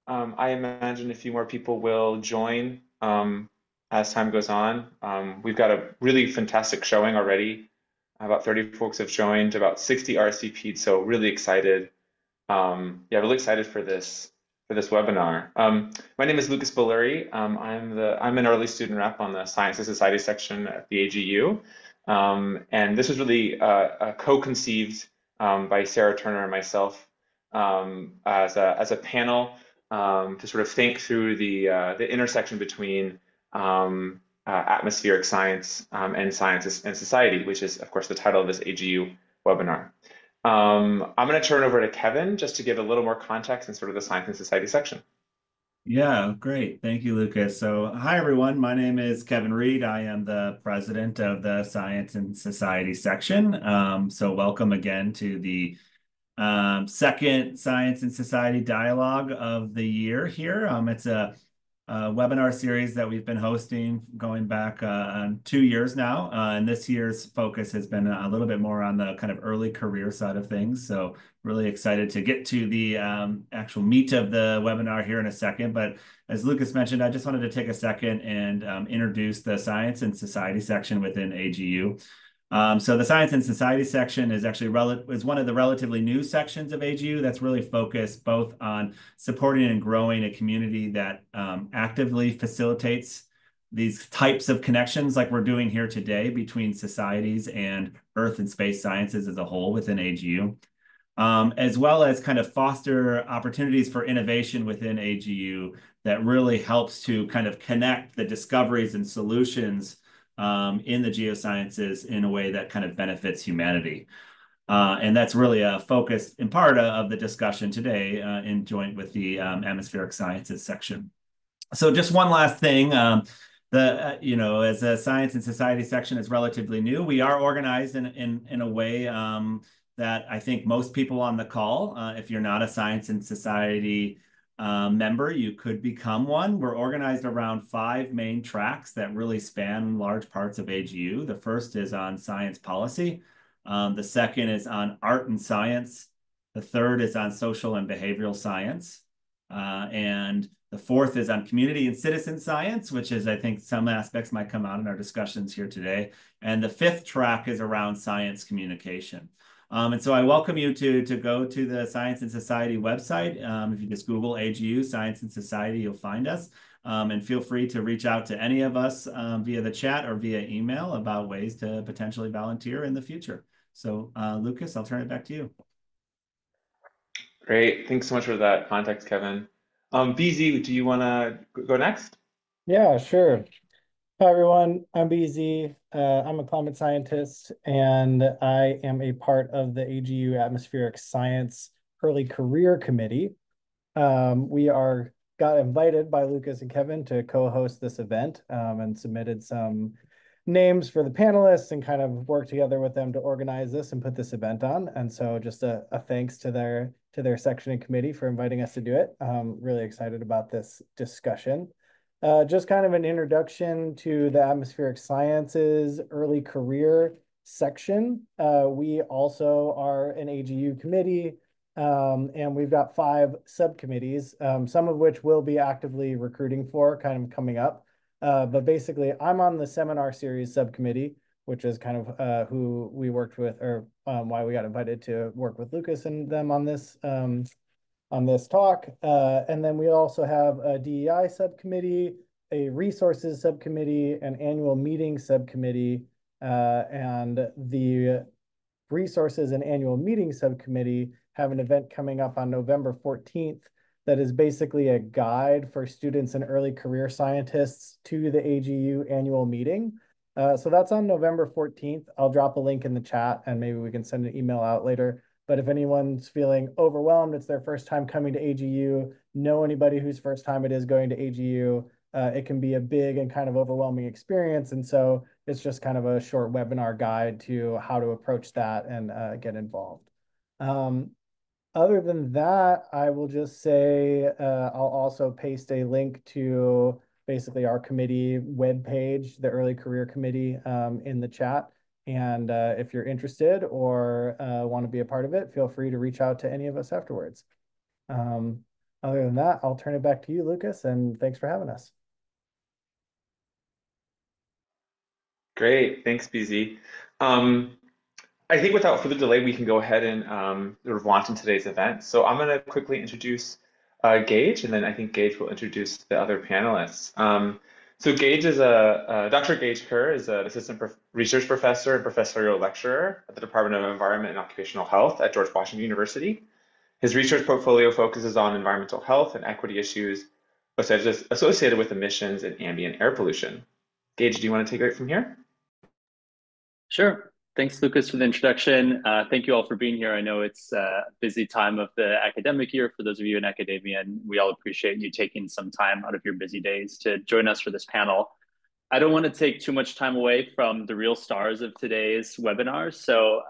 I imagine a few more people will join as time goes on. We've got a really fantastic showing already. About 30 folks have joined, about 60 RSVP'd, so really excited. Yeah, really excited for this webinar. My name is Lucas Belluri. I'm an early student rep on the Science and Society section at the AGU, and this was really co-conceived by Sarah Turner and myself as a panel to sort of think through the intersection between atmospheric science and science and society, which is, of course, the title of this AGU webinar. I'm going to turn over to Kevin just to give a little more context in sort of the science and society section. Yeah, great. Thank you, Lucas. So, hi, everyone. My name is Kevin Reed. I am the president of the Science and Society section. So, welcome again to the second Science and Society Dialogue of the year here. It's a webinar series that we've been hosting going back on 2 years now. And this year's focus has been a little bit more on the kind of early career side of things. So really excited to get to the actual meat of the webinar here in a second. But as Lucas mentioned, I just wanted to take a second and introduce the Science and Society section within AGU. So the Science and Society section is actually is one of the relatively new sections of AGU that's really focused both on supporting and growing a community that actively facilitates these types of connections like we're doing here today between societies and earth and space sciences as a whole within AGU, as well as kind of foster opportunities for innovation within AGU that really helps to kind of connect the discoveries and solutions in the geosciences in a way that kind of benefits humanity. And that's really a focus in part of the discussion today in joint with the atmospheric sciences section. So just one last thing. As a science and society section is relatively new, we are organized in a way that I think most people on the call, if you're not a science and society member, you could become one. We're organized around 5 main tracks that really span large parts of AGU. The first is on science policy. The second is on art and science. The third is on social and behavioral science. And the fourth is on community and citizen science, which is, I think, some aspects might come out in our discussions here today. And the fifth track is around science communication. And so I welcome you to go to the Science and Society website. If you just Google AGU, Science and Society, you'll find us. And feel free to reach out to any of us via the chat or via email about ways to potentially volunteer in the future. So, Lucas, I'll turn it back to you. Great. Thanks so much for that context, Kevin. BZ, do you want to go next? Yeah, sure. Hi, everyone. I'm BZ. I'm a climate scientist, and I am a part of the AGU Atmospheric Science Early Career Committee. We got invited by Lucas and Kevin to co-host this event and submitted some names for the panelists and kind of work together with them to organize this and put this event on. And so just a thanks to their section and committee for inviting us to do it. Really excited about this discussion. Just kind of an introduction to the atmospheric sciences early career section. We also are an AGU committee, and we've got 5 subcommittees, some of which we'll be actively recruiting for kind of coming up. But basically, I'm on the seminar series subcommittee, which is kind of who we worked with, or why we got invited to work with Lucas and them on this talk. And then we also have a DEI subcommittee, a resources subcommittee, an annual meeting subcommittee, and the resources and annual meeting subcommittee have an event coming up on November 14th that is basically a guide for students and early career scientists to the AGU annual meeting. So that's on November 14th. I'll drop a link in the chat and maybe we can send an email out later. But if anyone's feeling overwhelmed, it's their first time coming to AGU, know anybody whose first time it is going to AGU, it can be a big and kind of overwhelming experience. And so it's just kind of a short webinar guide to how to approach that and get involved. Other than that, I will just say I'll also paste a link to basically our committee webpage, the Early Career Committee, in the chat. And if you're interested or want to be a part of it, feel free to reach out to any of us afterwards. Other than that, I'll turn it back to you, Lucas, and thanks for having us. Great, thanks, BZ. Um, I think without further delay, we can go ahead and sort of launch in today's event. So I'm going to quickly introduce Gage, and then I think Gage will introduce the other panelists. So Gage is Dr. Gage Kerr is an assistant research professor and professorial lecturer at the Department of Environment and Occupational Health at George Washington University. His research portfolio focuses on environmental health and equity issues associated with emissions and ambient air pollution. Gage, do you want to take it from here? Sure. Thanks, Lucas, for the introduction. Thank you all for being here. I know it's a busy time of the academic year for those of you in academia, and we all appreciate you taking some time out of your busy days to join us for this panel. I don't want to take too much time away from the real stars of today's webinar. So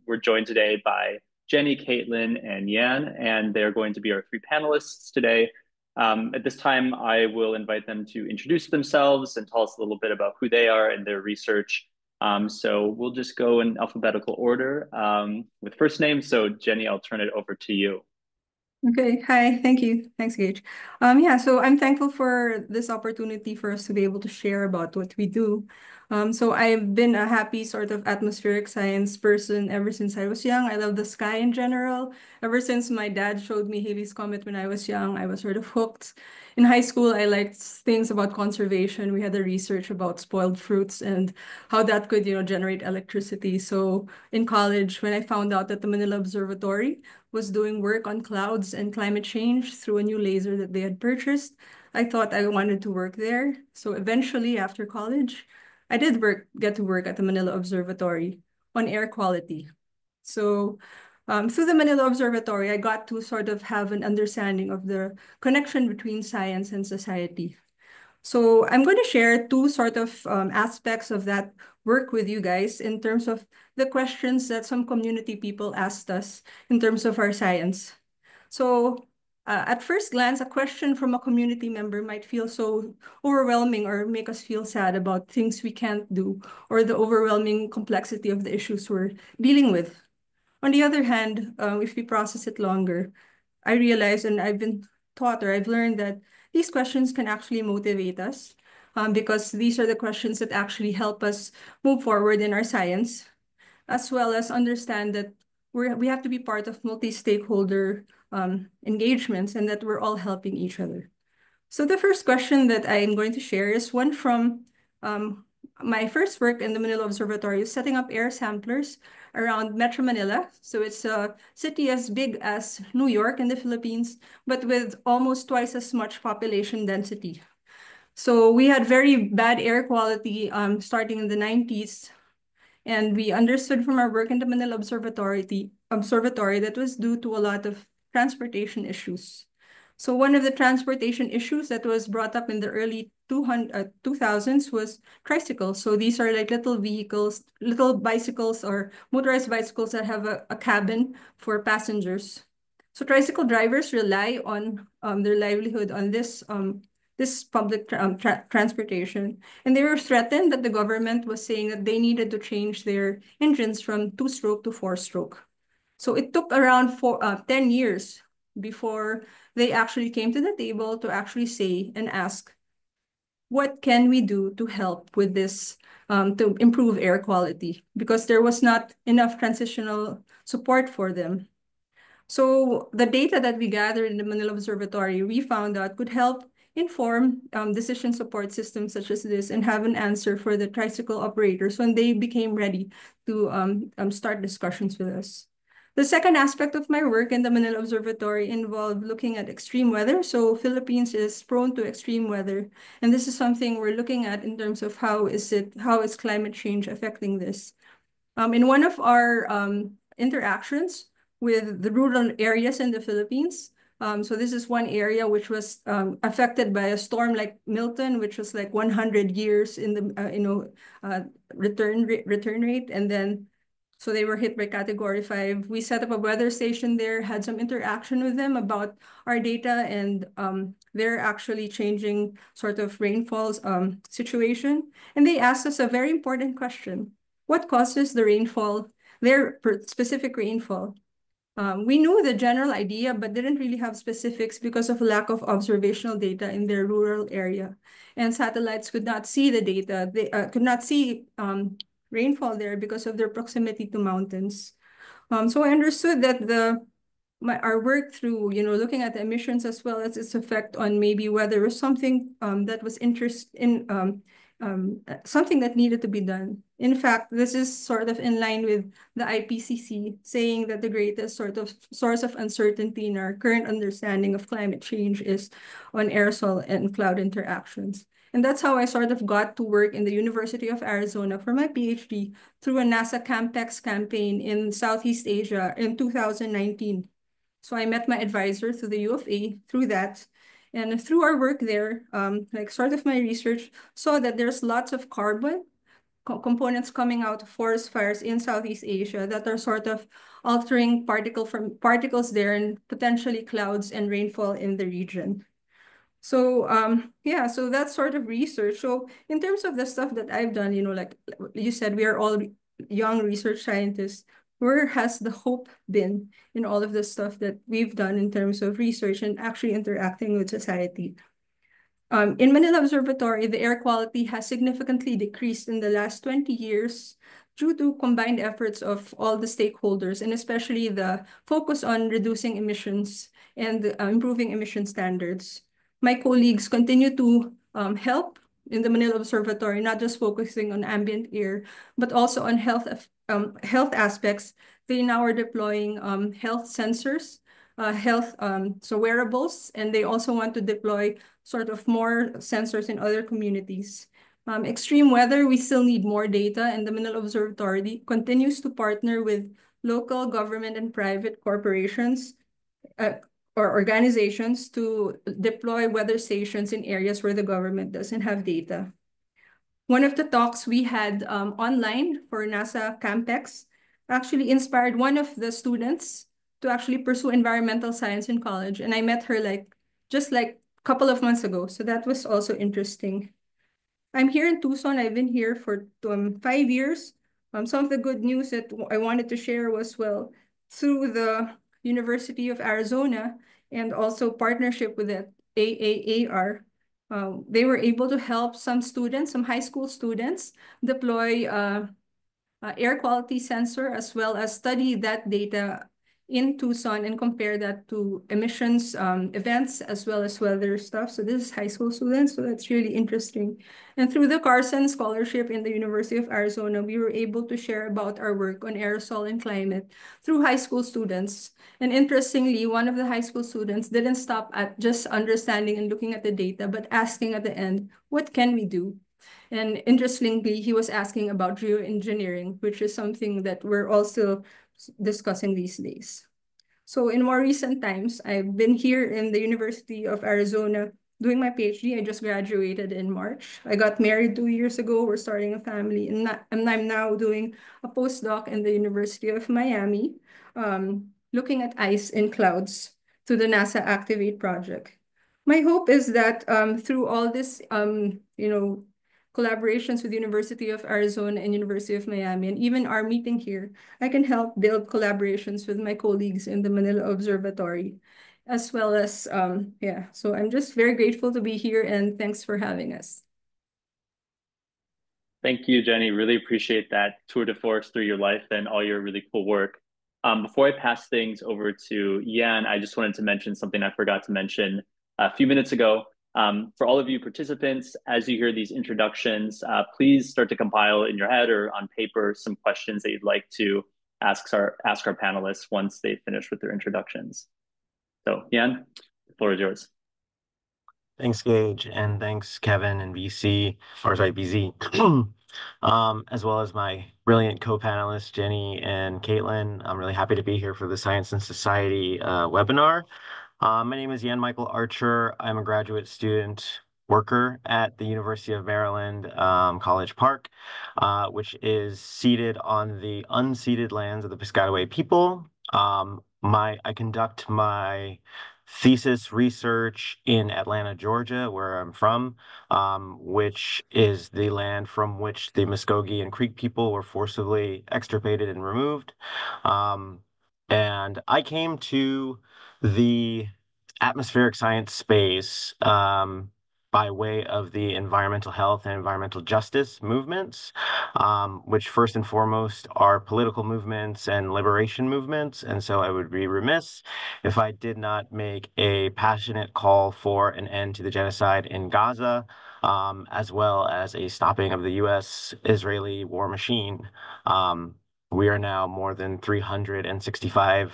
we're joined today by Jenny, Caitlin, and Yan, and they're going to be our three panelists today. At this time, I will invite them to introduce themselves and tell us a little bit about who they are and their research. So we'll just go in alphabetical order with first name. So Jenny, I'll turn it over to you. Okay, hi, thank you. Thanks, Gage. Yeah, so I'm thankful for this opportunity for us to be able to share about what we do. So I've been a happy sort of atmospheric science person ever since I was young. I love the sky in general. Ever since my dad showed me Halley's Comet when I was young, I was sort of hooked. In high school, I liked things about conservation. We had a research about spoiled fruits and how that could, generate electricity. So in college, when I found out that the Manila Observatory was doing work on clouds and climate change through a new laser that they had purchased, I thought I wanted to work there. So eventually, after college, I did get to work at the Manila Observatory on air quality. So through the Manila Observatory, I got to sort of have an understanding of the connection between science and society. So I'm going to share two sort of aspects of that work with you guys in terms of the questions that some community people asked us in terms of our science. So at first glance, a question from a community member might feel so overwhelming or make us feel sad about things we can't do or the overwhelming complexity of the issues we're dealing with. On the other hand, if we process it longer, I realize, and I've been taught or I've learned that these questions can actually motivate us because these are the questions that actually help us move forward in our science, as well as understand that we have to be part of multi-stakeholder engagements and that we're all helping each other. So the first question that I'm going to share is one from my first work in the Manila Observatory, is setting up air samplers around Metro Manila. So it's a city as big as New York in the Philippines, but with almost twice as much population density. So we had very bad air quality starting in the 90s. And we understood from our work in the Manila Observatory that was due to a lot of transportation issues. So one of the transportation issues that was brought up in the early 2000s was tricycles. So these are like little vehicles, little bicycles or motorized bicycles that have a cabin for passengers. So tricycle drivers rely on their livelihood on this public transportation. And they were threatened that the government was saying that they needed to change their engines from 2-stroke to 4-stroke. So it took around 10 years before they actually came to the table to actually say and ask, what can we do to help with this, to improve air quality? Because there was not enough transitional support for them. So the data that we gathered in the Manila Observatory, we found out could help inform decision support systems such as this and have an answer for the tricycle operators when they became ready to start discussions with us. The second aspect of my work in the Manila Observatory involved looking at extreme weather. So Philippines is prone to extreme weather. And this is something we're looking at in terms of how is climate change affecting this. In one of our interactions with the rural areas in the Philippines, so this is one area which was affected by a storm like Milton, which was like 100 years in the return rate, and then so they were hit by Category 5. We set up a weather station there, had some interaction with them about our data, and they're actually changing sort of rainfalls situation. And they asked us a very important question: what causes the rainfall, their specific rainfall? We knew the general idea, but didn't really have specifics because of lack of observational data in their rural area. And satellites could not see the data. They could not see rainfall there because of their proximity to mountains. So I understood that our work through, looking at the emissions as well as its effect on maybe weather was something that was something that needed to be done. In fact, this is sort of in line with the IPCC saying that the greatest sort of source of uncertainty in our current understanding of climate change is on aerosol and cloud interactions. And that's how I sort of got to work in the University of Arizona for my PhD through a NASA CAMPEX campaign in Southeast Asia in 2019. So I met my advisor through the U of A through that. And through our work there, like sort of my research, saw that there's lots of carbon components coming out of forest fires in Southeast Asia that are sort of altering particles there and potentially clouds and rainfall in the region. So yeah, so that's sort of research. So in terms of the stuff that I've done, like you said, we are all young research scientists. Where has the hope been in all of the stuff that we've done in terms of research and actually interacting with society? In Manila Observatory, the air quality has significantly decreased in the last 20 years due to combined efforts of all the stakeholders, and especially the focus on reducing emissions and improving emission standards. My colleagues continue to help in the Manila Observatory, not just focusing on ambient air, but also on health aspects. They now are deploying health sensors, so wearables, and they also want to deploy sort of more sensors in other communities. Extreme weather, we still need more data, and the Manila Observatory continues to partner with local government and private corporations or organizations to deploy weather stations in areas where the government doesn't have data. One of the talks we had online for NASA CAMPEX actually inspired one of the students to actually pursue environmental science in college. And I met her just a couple of months ago. So that was also interesting. I'm here in Tucson. I've been here for 5 years. Some of the good news that I wanted to share was, well, through the University of Arizona and also partnership with the AAAR, they were able to help some students, some high school students, deploy air quality sensor as well as study that data in Tucson and compare that to emissions events as well as weather stuff. So this is high school students, so that's really interesting. And through the Carson Scholarship in the University of Arizona, we were able to share about our work on aerosol and climate through high school students. And interestingly, one of the high school students didn't stop at just understanding and looking at the data, but asking at the end, what can we do? And interestingly, he was asking about geoengineering, which is something that we're also discussing these days. So in more recent times, I've been here in the University of Arizona doing my PhD. I just graduated in March. I got married 2 years ago. We're starting a family, and I'm now doing a postdoc in the University of Miami, looking at ice in clouds through the NASA Activate project. My hope is that through all this, collaborations with University of Arizona and University of Miami, and even our meeting here, I can help build collaborations with my colleagues in the Manila Observatory, as well as, so I'm just very grateful to be here, and thanks for having us. Thank you, Jenny. Really appreciate that tour de force through your life and all your really cool work. Before I pass things over to Yan, I just wanted to mention something I forgot to mention a few minutes ago. For all of you participants, as you hear these introductions, please start to compile in your head or on paper some questions that you'd like to ask our panelists once they finish with their introductions. So Yan, the floor is yours. Thanks, Gage, and thanks, Kevin and BZ, as well as my brilliant co-panelists, Jenny and Caitlin. I'm really happy to be here for the Science and Society webinar. My name is Yan Michael Archer. I'm a graduate student worker at the University of Maryland, College Park, which is seated on the unceded lands of the Piscataway people. I conduct my thesis research in Atlanta, Georgia, where I'm from, which is the land from which the Muskogee and Creek people were forcibly extirpated and removed. And I came to the atmospheric science space by way of the environmental health and environmental justice movements, which first and foremost are political movements and liberation movements. And so I would be remiss if I did not make a passionate call for an end to the genocide in Gaza, as well as a stopping of the U.S.-Israeli war machine. We are now more than 365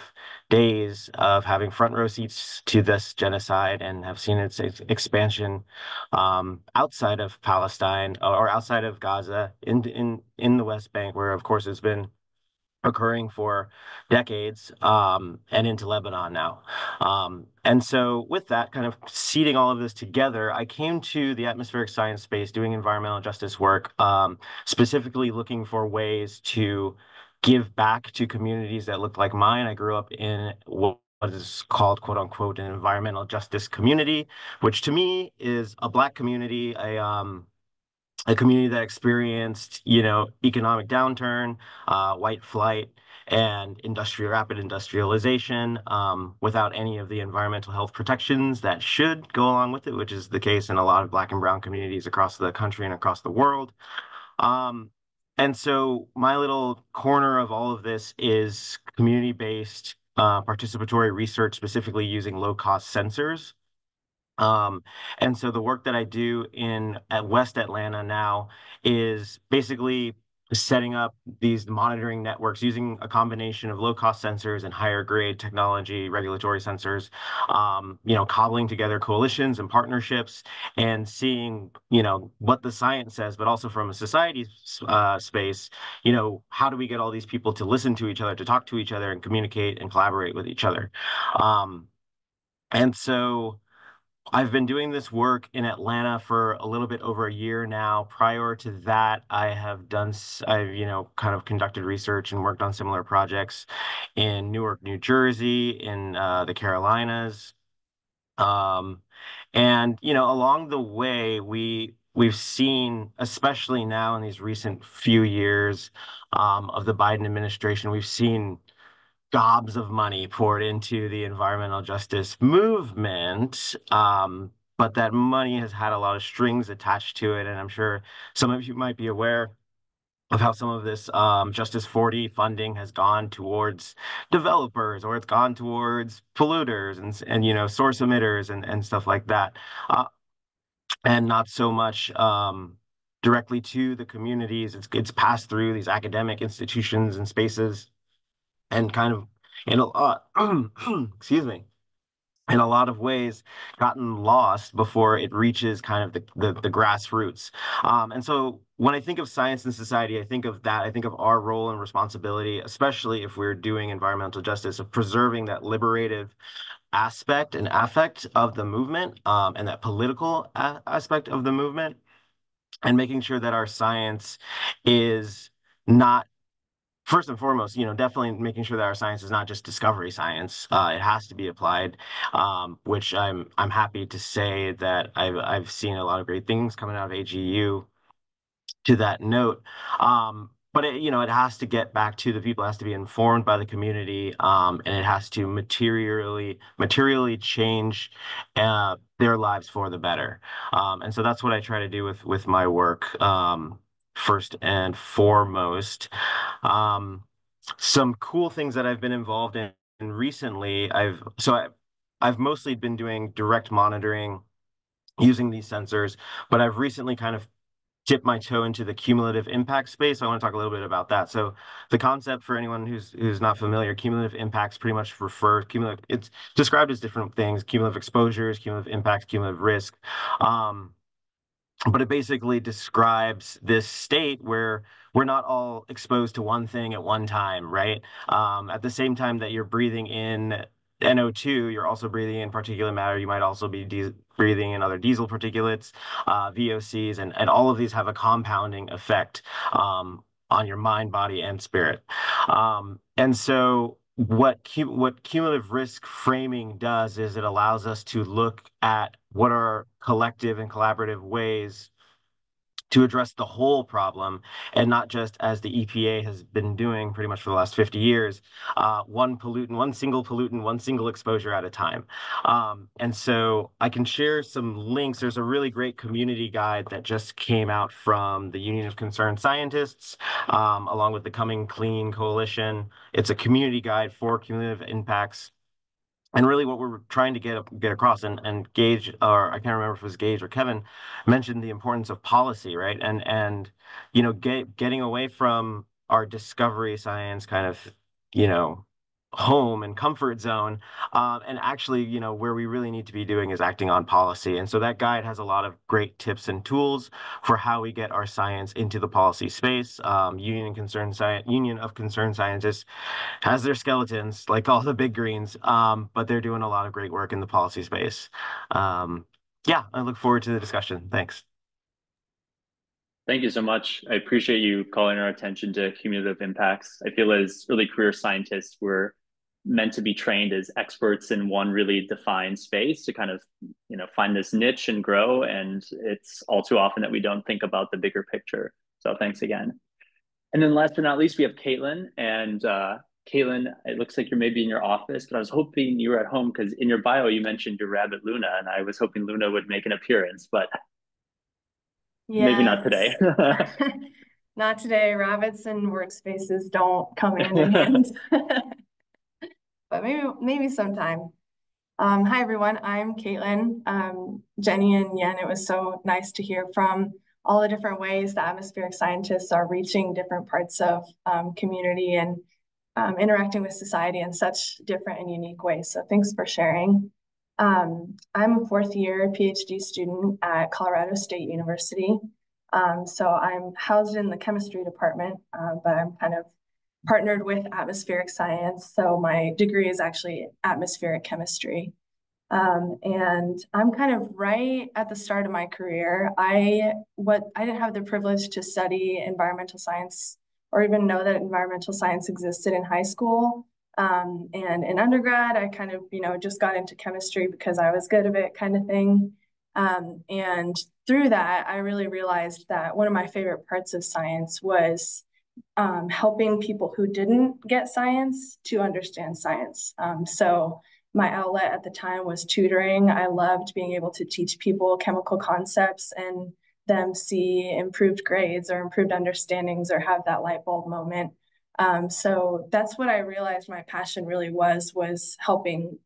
days of having front row seats to this genocide and have seen its expansion outside of Palestine or outside of Gaza in the West Bank, where of course it's been occurring for decades, and into Lebanon now. And so with that, kind of seeding all of this together, I came to the atmospheric science space doing environmental justice work, specifically looking for ways to give back to communities that looked like mine. I grew up in what is called, quote unquote, an environmental justice community, which to me is a Black community, a community that experienced, economic downturn, white flight, and rapid industrialization, without any of the environmental health protections that should go along with it, which is the case in a lot of Black and brown communities across the country and across the world. Um, and so my little corner of all of this is community-based participatory research, specifically using low-cost sensors. Um, and so the work that I do at West Atlanta now is basically setting up these monitoring networks using a combination of low-cost sensors and higher grade technology, regulatory sensors, cobbling together coalitions and partnerships and seeing, what the science says, but also from a society space, how do we get all these people to listen to each other, to talk to each other and communicate and collaborate with each other? And so I've been doing this work in Atlanta for a little bit over a year now. Prior to that, I've, kind of conducted research and worked on similar projects in Newark, New Jersey, in the Carolinas. And, along the way, we've seen, especially now in these recent few years of the Biden administration, we've seen gobs of money poured into the environmental justice movement. But that money has had a lot of strings attached to it. And I'm sure some of you might be aware of how some of this Justice 40 funding has gone towards developers, or it's gone towards polluters and source emitters and stuff like that. And not so much directly to the communities. It's passed through these academic institutions and spaces and kind of in a lot, excuse me, in a lot of ways gotten lost before it reaches kind of the grassroots. And so when I think of science and society, I think of that. I think of our role and responsibility, especially if we're doing environmental justice, of preserving that liberative aspect and affect of the movement, and that political aspect of the movement, and making sure that our science is not first and foremost, definitely making sure that our science is not just discovery science. It has to be applied, which I'm happy to say that I've seen a lot of great things coming out of AGU to that note. But it has to get back to the people, it has to be informed by the community, and it has to materially change their lives for the better. And so that's what I try to do with my work, first and foremost. Some cool things that I've been involved in recently, I've mostly been doing direct monitoring using these sensors, but I've recently kind of dip my toe into the cumulative impact space. I want to talk a little bit about that. So the concept, for anyone who's not familiar, cumulative impacts pretty much it's described as different things: cumulative exposures, cumulative impacts, cumulative risk. But it basically describes this state where we're not all exposed to one thing at one time, right? At the same time that you're breathing in NO2, you're also breathing in particulate matter. You might also be breathing in other diesel particulates, VOCs, and all of these have a compounding effect on your mind, body, and spirit. And so what cumulative risk framing does is it allows us to look at what are collective and collaborative ways to address the whole problem and not just, as the EPA has been doing pretty much for the last 50 years, one single pollutant, one single exposure at a time. And so I can share some links. There's a really great community guide that just came out from the Union of Concerned Scientists, along with the Coming Clean Coalition. It's a community guide for cumulative impacts. And really what we're trying to get across, and Gage, or I can't remember if it was Gage or Kevin, mentioned the importance of policy, right? And you know, getting away from our discovery science kind of, you know, home and comfort zone, and actually, you know, where we really need to be doing is acting on policy. And so that guide has a lot of great tips and tools for how we get our science into the policy space. Union of Concerned Scientists has their skeletons, like all the big greens, but they're doing a lot of great work in the policy space. Yeah, I look forward to the discussion. Thanks. Thank you so much. I appreciate you calling our attention to cumulative impacts. I feel as early career scientists, we're meant to be trained as experts in one really defined space to kind of, you know, find this niche and grow. And it's all too often that we don't think about the bigger picture. So thanks again. And then last but not least, we have Caitlin. And Caitlin, it looks like you're maybe in your office, but I was hoping you were at home because in your bio, you mentioned your rabbit Luna, and I was hoping Luna would make an appearance, but maybe not today. Not today. Rabbits and workspaces don't come hand in hand. But maybe sometime. Hi, everyone. I'm Caitlin. Jenny and Yen, it was so nice to hear from all the different ways that atmospheric scientists are reaching different parts of community and interacting with society in such different and unique ways. So thanks for sharing. I'm a fourth year PhD student at Colorado State University. So I'm housed in the chemistry department, but I'm kind of partnered with atmospheric science. So my degree is actually atmospheric chemistry. And I'm kind of right at the start of my career. I didn't have the privilege to study environmental science or even know that environmental science existed in high school. And in undergrad, I kind of, you know, just got into chemistry because I was good at it, kind of thing. And through that, I really realized that one of my favorite parts of science was helping people who didn't get science to understand science. So my outlet at the time was tutoring. I loved being able to teach people chemical concepts and them see improved grades or improved understandings or have that light bulb moment. So that's what I realized my passion really was helping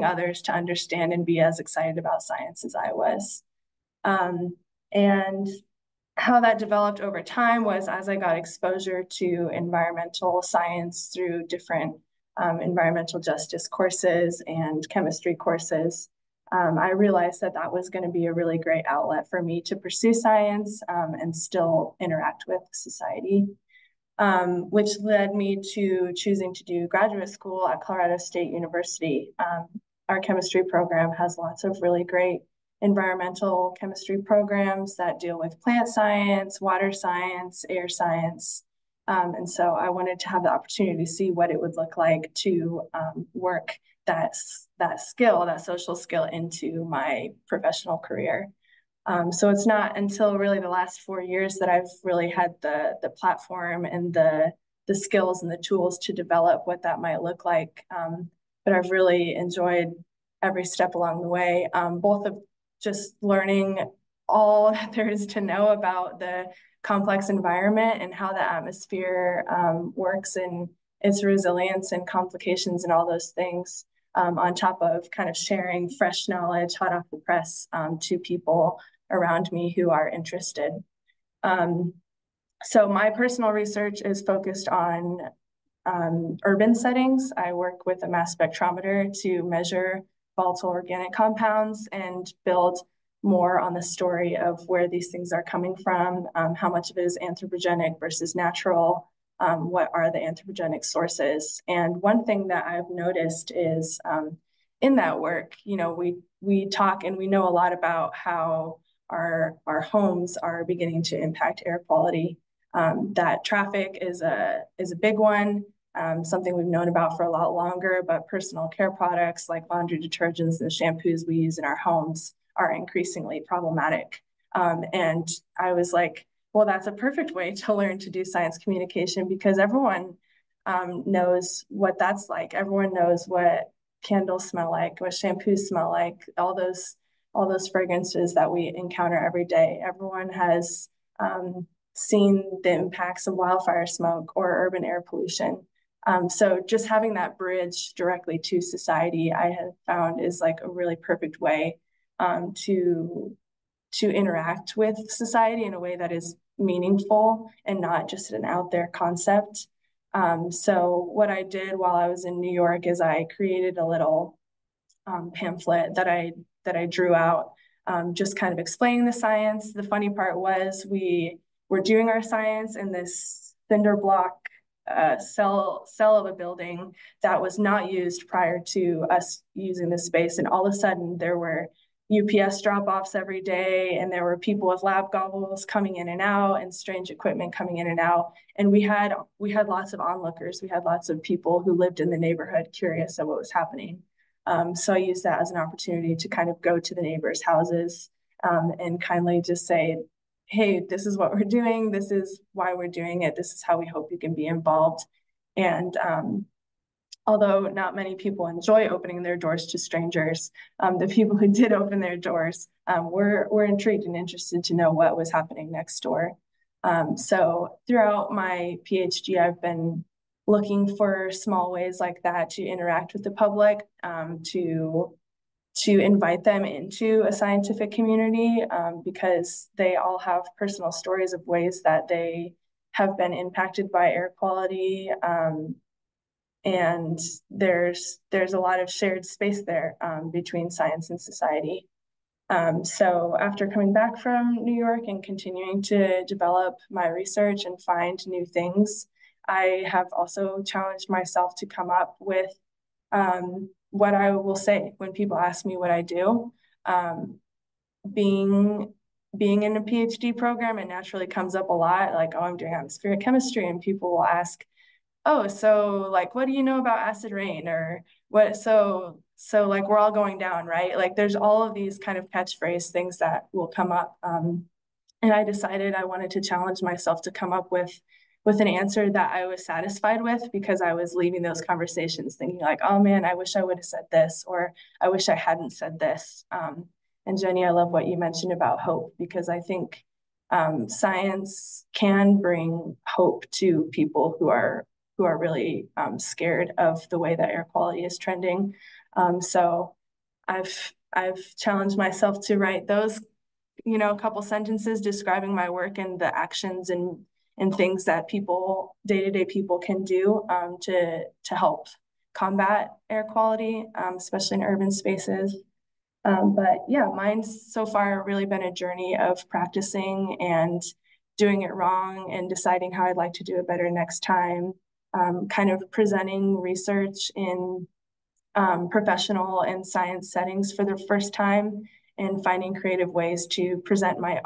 others to understand and be as excited about science as I was. And how that developed over time was as I got exposure to environmental science through different environmental justice courses and chemistry courses, I realized that that was going to be a really great outlet for me to pursue science and still interact with society, which led me to choosing to do graduate school at Colorado State University. Our chemistry program has lots of really great environmental chemistry programs that deal with plant science, water science, air science. And so I wanted to have the opportunity to see what it would look like to work that skill, that social skill, into my professional career. So it's not until really the last 4 years that I've really had the platform and the skills and the tools to develop what that might look like. But I've really enjoyed every step along the way, both of just learning all that there is to know about the complex environment and how the atmosphere works and its resilience and complications and all those things, on top of kind of sharing fresh knowledge hot off the press to people around me who are interested. So my personal research is focused on urban settings. I work with a mass spectrometer to measure volatile organic compounds and build more on the story of where these things are coming from, how much of it is anthropogenic versus natural, what are the anthropogenic sources. And one thing that I've noticed is in that work, you know, we talk and we know a lot about how our homes are beginning to impact air quality. That traffic is a big one. Something we've known about for a lot longer, but personal care products like laundry detergents and shampoos we use in our homes are increasingly problematic. And I was like, well, that's a perfect way to learn to do science communication, because everyone knows what that's like. Everyone knows what candles smell like, what shampoos smell like, all those fragrances that we encounter every day. Everyone has seen the impacts of wildfire smoke or urban air pollution. So just having that bridge directly to society, I have found, is like a really perfect way to interact with society in a way that is meaningful and not just an out there concept. So what I did while I was in New York is I created a little pamphlet that I drew out, just kind of explaining the science. The funny part was we were doing our science in this cinder block cell of a building that was not used prior to us using the space, and all of a sudden there were UPS drop-offs every day, and there were people with lab goggles coming in and out, and strange equipment coming in and out. And we had lots of onlookers. We had lots of people who lived in the neighborhood curious of what was happening. So I used that as an opportunity to kind of go to the neighbors' houses and kindly just say, hey, this is what we're doing. This is why we're doing it. This is how we hope you can be involved. And although not many people enjoy opening their doors to strangers, the people who did open their doors were intrigued and interested to know what was happening next door. So throughout my PhD, I've been looking for small ways like that to interact with the public, to invite them into a scientific community, because they all have personal stories of ways that they have been impacted by air quality. And there's a lot of shared space there between science and society. So after coming back from New York and continuing to develop my research and find new things, I have also challenged myself to come up with what I will say when people ask me what I do. Being in a PhD program, it naturally comes up a lot, like, oh, I'm doing atmospheric chemistry, and people will ask, oh, so like, what do you know about acid rain? Or what, so like, we're all going down, right? Like, there's all of these kind of catchphrase things that will come up. And I decided I wanted to challenge myself to come up with an answer that I was satisfied with, because I was leaving those conversations thinking like, oh man, I wish I would have said this, or I wish I hadn't said this. And Jenny, I love what you mentioned about hope, because I think science can bring hope to people who are really scared of the way that air quality is trending. So I've challenged myself to write those, a couple sentences describing my work and the actions and things that day-to-day people can do to help combat air quality, especially in urban spaces. But yeah, mine's so far really been a journey of practicing and doing it wrong and deciding how I'd like to do it better next time. Kind of presenting research in professional and science settings for the first time, and finding creative ways to present my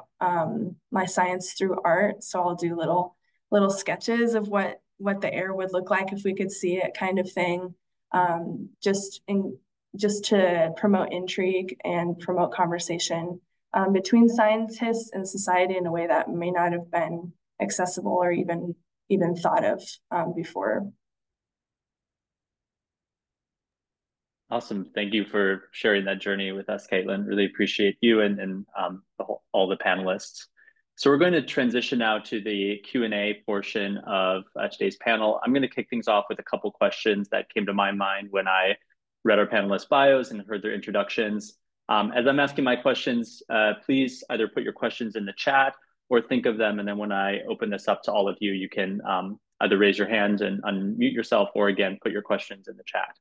my science through art. So I'll do little sketches of what the air would look like if we could see it, kind of thing, just to promote intrigue and promote conversation between scientists and society in a way that may not have been accessible or even thought of before. Awesome. Thank you for sharing that journey with us, Caitlin. Really appreciate you and all the panelists. So we're going to transition now to the Q&A portion of today's panel. I'm going to kick things off with a couple questions that came to my mind when I read our panelists' bios and heard their introductions. As I'm asking my questions, please either put your questions in the chat or think of them. And then when I open this up to all of you, you can either raise your hand and unmute yourself, or again, put your questions in the chat.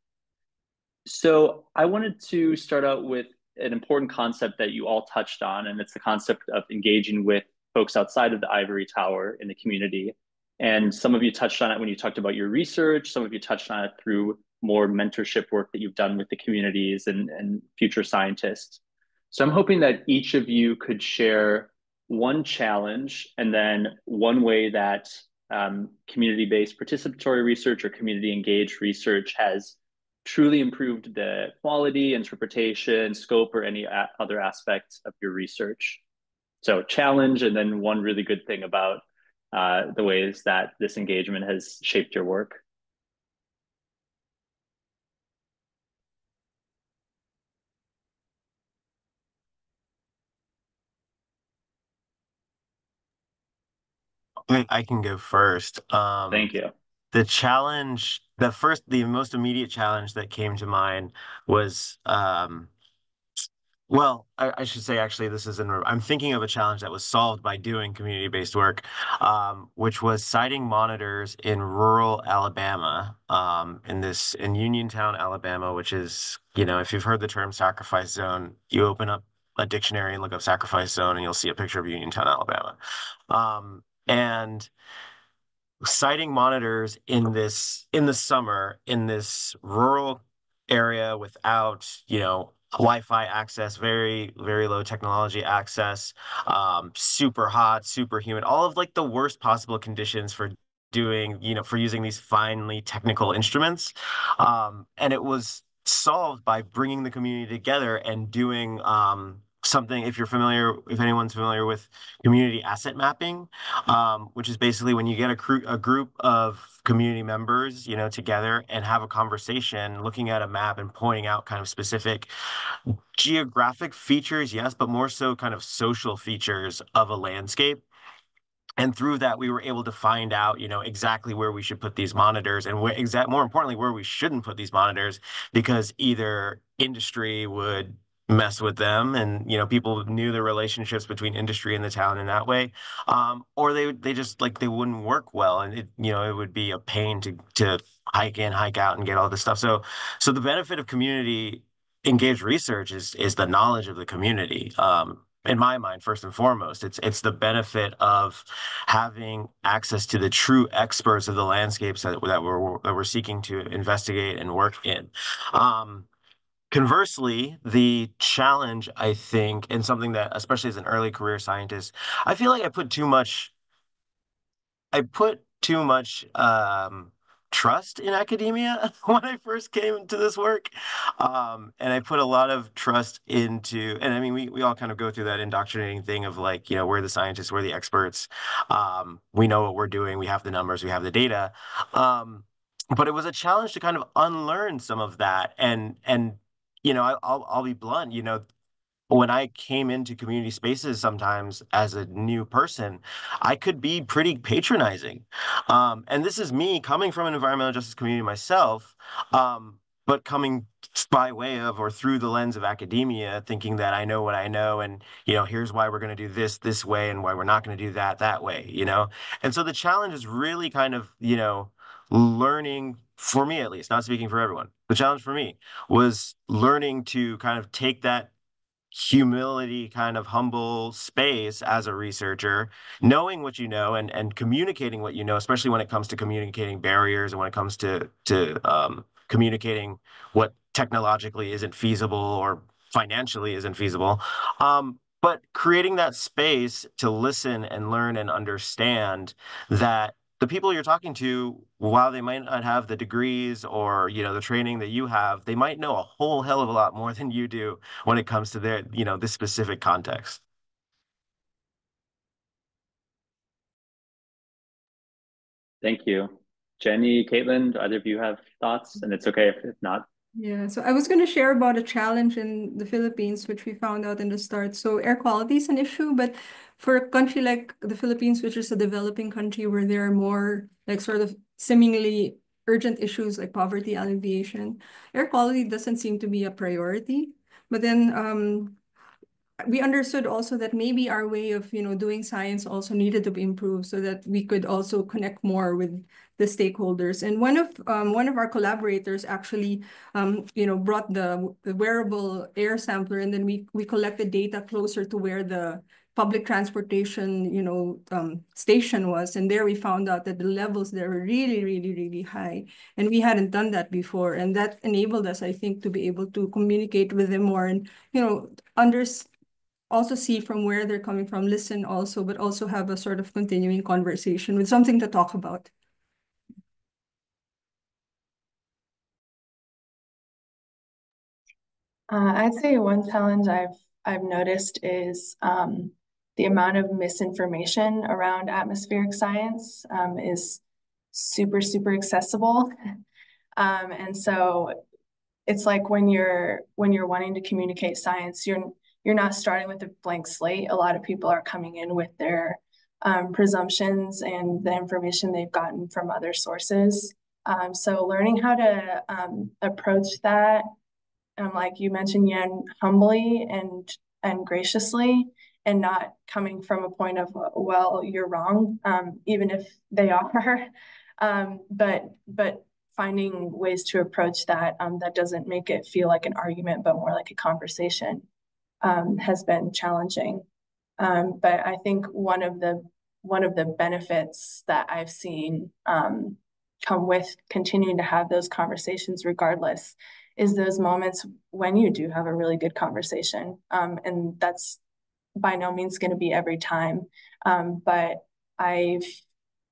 So I wanted to start out with an important concept that you all touched on, and it's the concept of engaging with folks outside of the ivory tower in the community. And some of you touched on it when you talked about your research. Some of you touched on it through more mentorship work that you've done with the communities and future scientists. So I'm hoping that each of you could share one challenge and then one way that community-based participatory research or community-engaged research has truly improved the quality, interpretation, scope, or any other aspects of your research. So challenge, and then one really good thing about the ways that this engagement has shaped your work. I can go first. Thank you. The challenge, the most immediate challenge that came to mind was, well, I should say actually I'm thinking of a challenge that was solved by doing community-based work, which was sighting monitors in rural Alabama, in Uniontown, Alabama, which is, if you've heard the term sacrifice zone, you open up a dictionary and look up sacrifice zone and you'll see a picture of Uniontown, Alabama. And sighting monitors in the summer in this rural area without, Wi-Fi access, very, very low technology access, super hot, super humid, all of like the worst possible conditions for using these finely technical instruments. And it was solved by bringing the community together and doing something, if anyone's familiar with community asset mapping, which is basically when you get a group of community members, together and have a conversation, looking at a map and pointing out kind of specific geographic features, yes, but more so kind of social features of a landscape. And through that, we were able to find out, exactly where we should put these monitors and more importantly, where we shouldn't put these monitors, because either industry would mess with them and, people knew the relationships between industry and the town in that way. Or they just like, they wouldn't work well. And it would be a pain to hike in, hike out and get all this stuff. So the benefit of community engaged research is the knowledge of the community. In my mind, first and foremost, it's the benefit of having access to the true experts of the landscapes that we're seeking to investigate and work in. Conversely, the challenge, I think, and something that, especially as an early career scientist, I feel like I put too much trust in academia when I first came into this work. And I put a lot of trust into, and I mean, we all kind of go through that indoctrinating thing of like, we're the scientists, we're the experts. We know what we're doing. We have the numbers, we have the data. But it was a challenge to kind of unlearn some of that. And I'll be blunt, when I came into community spaces sometimes as a new person, I could be pretty patronizing. And this is me coming from an environmental justice community myself, but coming by way of or through the lens of academia, thinking that I know what I know, and here's why we're going to do this way and why we're not going to do that way, And so the challenge is really kind of, learning, for me at least, not speaking for everyone. The challenge for me was learning to kind of take that humility, kind of humble space as a researcher, knowing what you know and communicating what you know, especially when it comes to communicating barriers and when it comes to communicating what technologically isn't feasible or financially isn't feasible. But creating that space to listen and learn and understand that the people you're talking to, while they might not have the degrees or, the training that you have, they might know a whole hell of a lot more than you do when it comes to this specific context. Thank you. Jenny, Caitlin, do either of you have thoughts? And it's okay if not. Yeah, so I was going to share about a challenge in the Philippines, which we found out in the start. So air quality is an issue, but for a country like the Philippines, which is a developing country where there are more like sort of seemingly urgent issues like poverty alleviation, air quality doesn't seem to be a priority. But then we understood also that maybe our way of, doing science also needed to be improved so that we could also connect more with the stakeholders. And one of our collaborators actually, brought the wearable air sampler, and then we collected data closer to where the public transportation, station was. And there we found out that the levels there were really, really, really high. And we hadn't done that before. And that enabled us, I think, to be able to communicate with them more and, also see from where they're coming from, listen also, but also have a sort of continuing conversation with something to talk about. I'd say one challenge I've noticed is the amount of misinformation around atmospheric science is super, super accessible. And so it's like when you're wanting to communicate science, you're not starting with a blank slate. A lot of people are coming in with their presumptions and the information they've gotten from other sources. So learning how to approach that, like you mentioned, Yan, humbly and graciously, and not coming from a point of, well, you're wrong, even if they are, but finding ways to approach that that doesn't make it feel like an argument, but more like a conversation, has been challenging. But I think one of the benefits that I've seen come with continuing to have those conversations regardless is those moments when you do have a really good conversation. And that's by no means going to be every time. But I've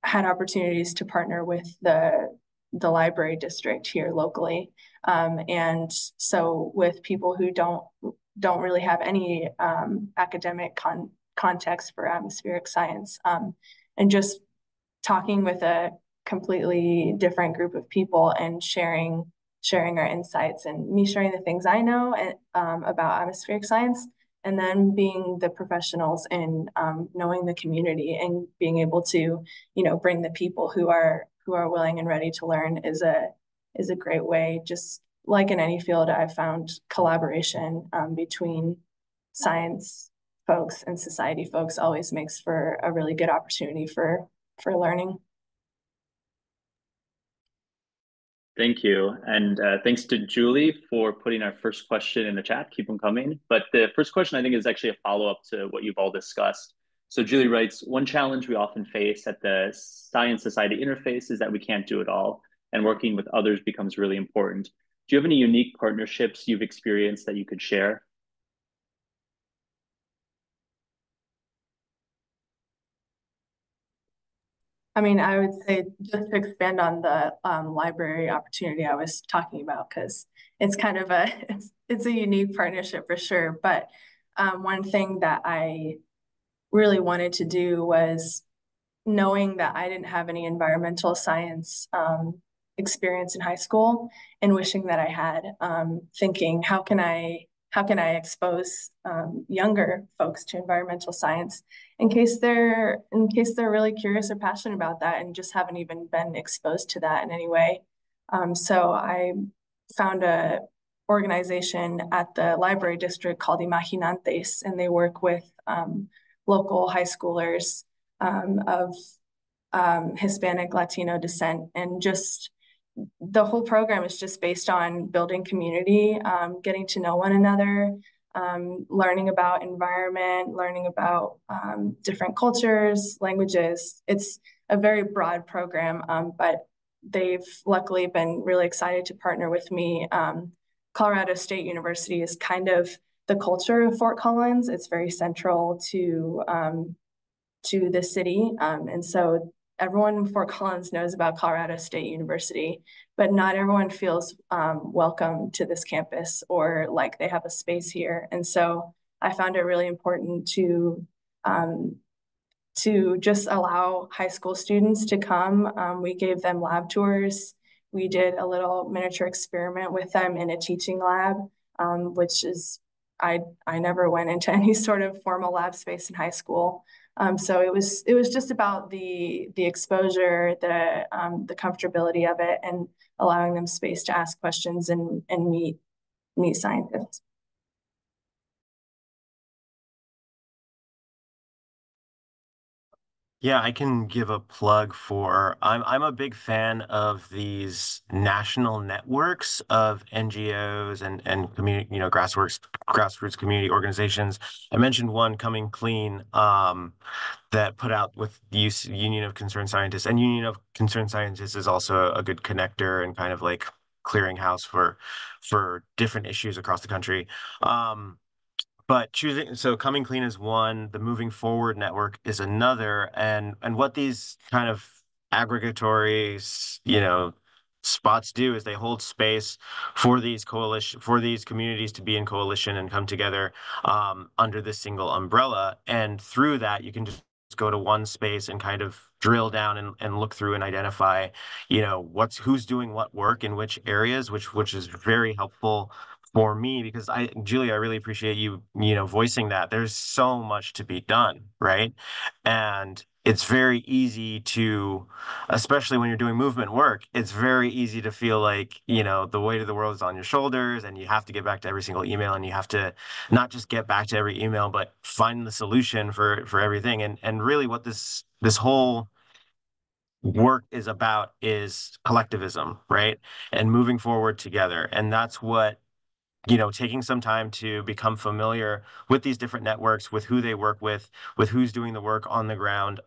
had opportunities to partner with the library district here locally. And so with people who don't really have any academic context for atmospheric science, and just talking with a completely different group of people and sharing our insights, and me sharing the things I know about atmospheric science, and then being the professionals and knowing the community and being able to, bring the people who are willing and ready to learn is a great way. Just like in any field, I've found collaboration between science folks and society folks always makes for a really good opportunity for learning. Thank you. And thanks to Julie for putting our first question in the chat. Keep them coming. But the first question, I think, is actually a follow-up to what you've all discussed. So Julie writes, one challenge we often face at the science society interface is that we can't do it all, and working with others becomes really important. Do you have any unique partnerships you've experienced that you could share? I mean, I would say just to expand on the library opportunity I was talking about, because it's kind of it's a unique partnership for sure. But one thing that I really wanted to do was, knowing that I didn't have any environmental science experience in high school, and wishing that I had, thinking, how can I expose younger folks to environmental science in case they're really curious or passionate about that and just haven't even been exposed to that in any way. So I found a organization at the library district called Imaginantes, and they work with local high schoolers of Hispanic, Latino descent, and just the whole program is just based on building community, getting to know one another, learning about environment, learning about different cultures, languages. It's a very broad program, but they've luckily been really excited to partner with me. Colorado State University is kind of the culture of Fort Collins. It's very central to the city, and so everyone in Fort Collins knows about Colorado State University, but not everyone feels welcome to this campus or like they have a space here. And so I found it really important to just allow high school students to come. We gave them lab tours. We did a little miniature experiment with them in a teaching lab, which is, I never went into any sort of formal lab space in high school. So it was just about the exposure, the comfortability of it, and allowing them space to ask questions and meet scientists. Yeah, I can give a plug for I'm a big fan of these national networks of NGOs and community, grassroots community organizations. I mentioned one, Coming Clean, that put out with the Union of Concerned Scientists, and Union of Concerned Scientists is also a good connector and kind of like clearinghouse for different issues across the country. But Coming Clean is one, the Moving Forward Network is another, and what these kind of aggregatory, spots do is they hold space for these communities to be in coalition and come together under this single umbrella. And through that, you can just go to one space and kind of drill down and look through and identify, who's doing what work in which areas, which is very helpful for me, because Julie, I really appreciate you, voicing that. There's so much to be done, right? And it's very easy to, especially when you're doing movement work, it's very easy to feel like, the weight of the world is on your shoulders and you have to get back to every single email, and you have to not just get back to every email, but find the solution for everything. And really what this whole work is about is collectivism, right? And moving forward together. And that's what, taking some time to become familiar with these different networks, with who they work with who's doing the work on the ground.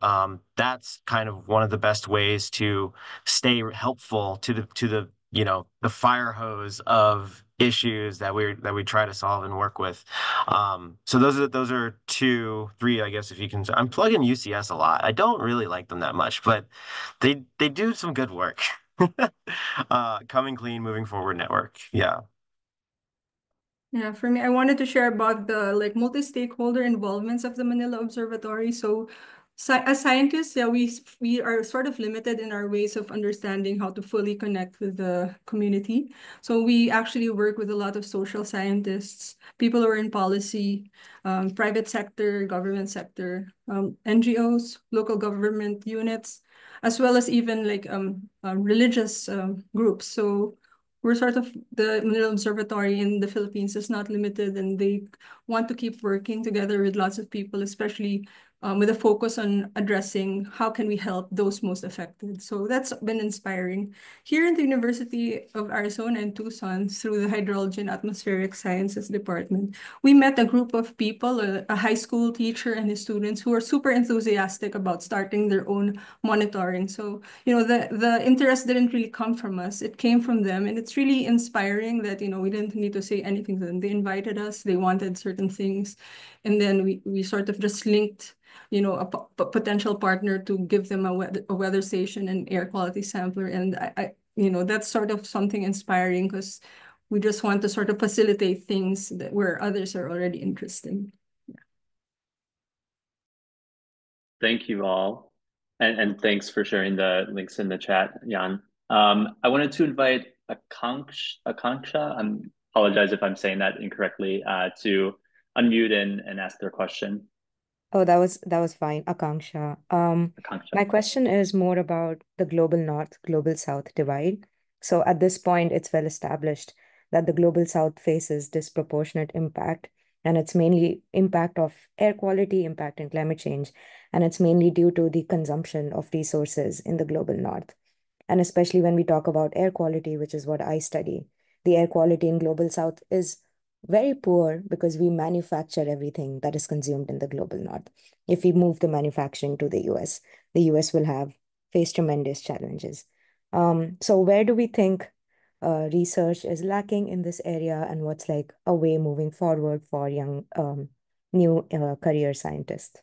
That's kind of one of the best ways to stay helpful to the the fire hose of issues that we try to solve and work with. So those are 2, 3, I guess, if you can. I'm plugging UCS a lot. I don't really like them that much, but they do some good work. Coming Clean, Moving Forward network. Yeah. Yeah, for me, I wanted to share about the multi-stakeholder involvements of the Manila Observatory. So as scientists, yeah, we are sort of limited in our ways of understanding how to fully connect with the community. So we actually work with a lot of social scientists, people who are in policy, private sector, government sector, NGOs, local government units, as well as even religious groups. So we're sort of, the Manila Observatory in the Philippines is not limited, and they want to keep working together with lots of people, especially with a focus on addressing how can we help those most affected. So that's been inspiring. Here in the University of Arizona in Tucson, through the Hydrology and Atmospheric Sciences Department, we met a group of people, a high school teacher and his students, who are super enthusiastic about starting their own monitoring. So, the interest didn't really come from us. It came from them. And it's really inspiring that, we didn't need to say anything to them. They invited us, they wanted certain things. And then we sort of just linked a potential partner to give them a weather station and air quality sampler. And I that's sort of something inspiring, because we just want to sort of facilitate things where others are already interested. Yeah. Thank you all. And thanks for sharing the links in the chat, Jan. I wanted to invite Akanksha, I apologize if I'm saying that incorrectly, to unmute and ask their question. Oh, that was fine, Akanksha. Akanksha. My question is more about the global north, global south divide. So at this point, it's well established that the global south faces disproportionate impact, and it's mainly impact of air quality, impact in climate change, and it's mainly due to the consumption of resources in the global north. And especially when we talk about air quality, which is what I study, the air quality in global south is very poor because we manufacture everything that is consumed in the global north. If we move the manufacturing to the US will face tremendous challenges. So where do we think research is lacking in this area, and what's like a way moving forward for young new career scientists?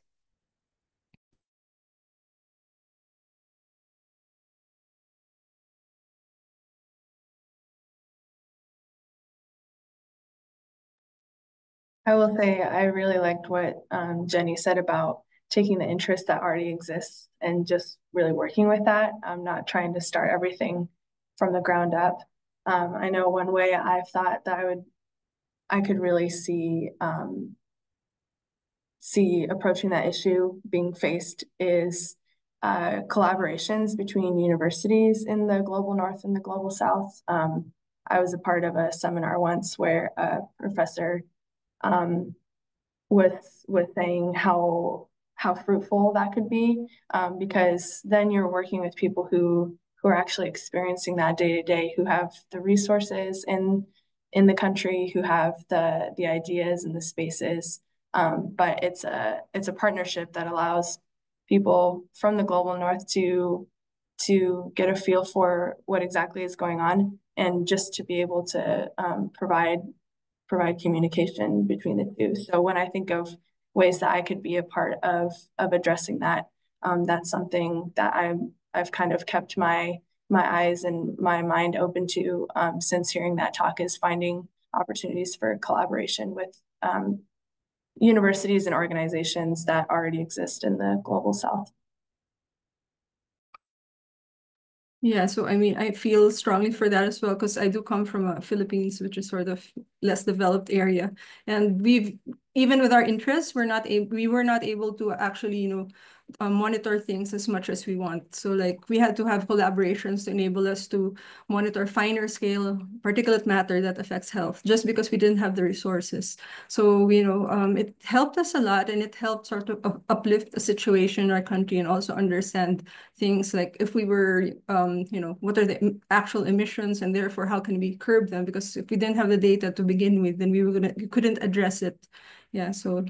I will say I really liked what Jenny said about taking the interest that already exists and just really working with that. I'm not trying to start everything from the ground up. I know one way I've thought that I could really see approaching that issue being faced is collaborations between universities in the global north and the global south. I was a part of a seminar once where a professor with saying how fruitful that could be, because then you're working with people who are actually experiencing that day to day, who have the resources in the country, who have the ideas and the spaces. But it's a partnership that allows people from the global north to get a feel for what exactly is going on, and just to be able to provide communication between the two. So when I think of ways that I could be a part of addressing that, that's something that I've kind of kept my my eyes and my mind open to since hearing that talk is finding opportunities for collaboration with universities and organizations that already exist in the Global South. Yeah, so I mean, I feel strongly for that as well because I do come from a Philippines, which is sort of less developed area, and even with our interests, we were not able to actually, monitor things as much as we want. So like we had to have collaborations to enable us to monitor finer scale particulate matter that affects health, just because we didn't have the resources. So it helped us a lot, and it helped sort of uplift the situation in our country, and also understand things like if we were, what are the actual emissions, and therefore how can we curb them? Because if we didn't have the data to begin with, then we couldn't address it. Yeah, so.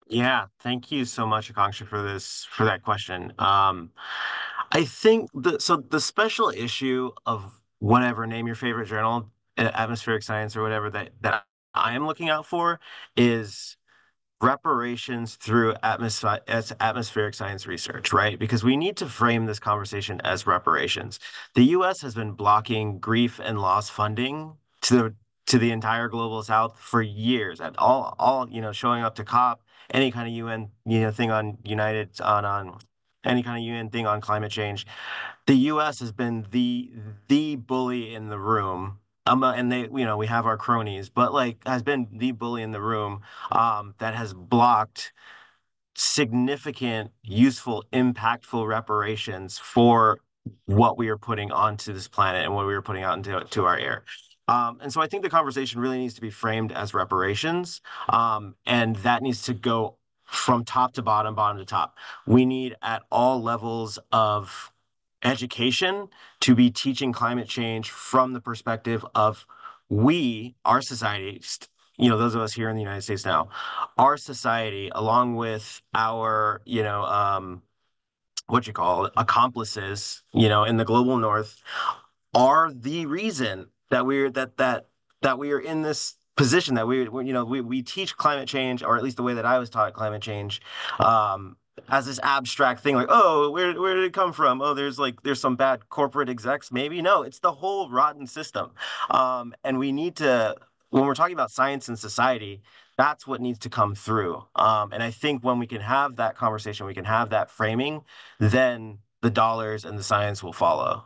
Yeah, thank you so much, Akanksha, for that question. I think the special issue of whatever, name your favorite journal, atmospheric science or whatever that I am looking out for is reparations through atmospheric science research, right? Because we need to frame this conversation as reparations. The U.S. has been blocking grief and loss funding to the entire global South for years, and all showing up to COP, any kind of UN thing on any kind of UN thing on climate change. The U.S. has been the bully in the room. And we have our cronies, but like has been the bully in the room that has blocked significant, useful, impactful reparations for what we are putting onto this planet and what we are putting out into our air. And so I think the conversation really needs to be framed as reparations, and that needs to go from top to bottom, bottom to top. We need at all levels of education to be teaching climate change from the perspective of our society, those of us here in the United States now, our society, along with our, what you call it, accomplices, in the global north, are the reason that we are in this position that we teach climate change, or at least the way that I was taught climate change, as this abstract thing, like, oh, where did it come from? Oh, there's some bad corporate execs, maybe. No, it's the whole rotten system. And we need to, when we're talking about science and society, that's what needs to come through. And I think when we can have that conversation, we can have that framing, then the dollars and the science will follow.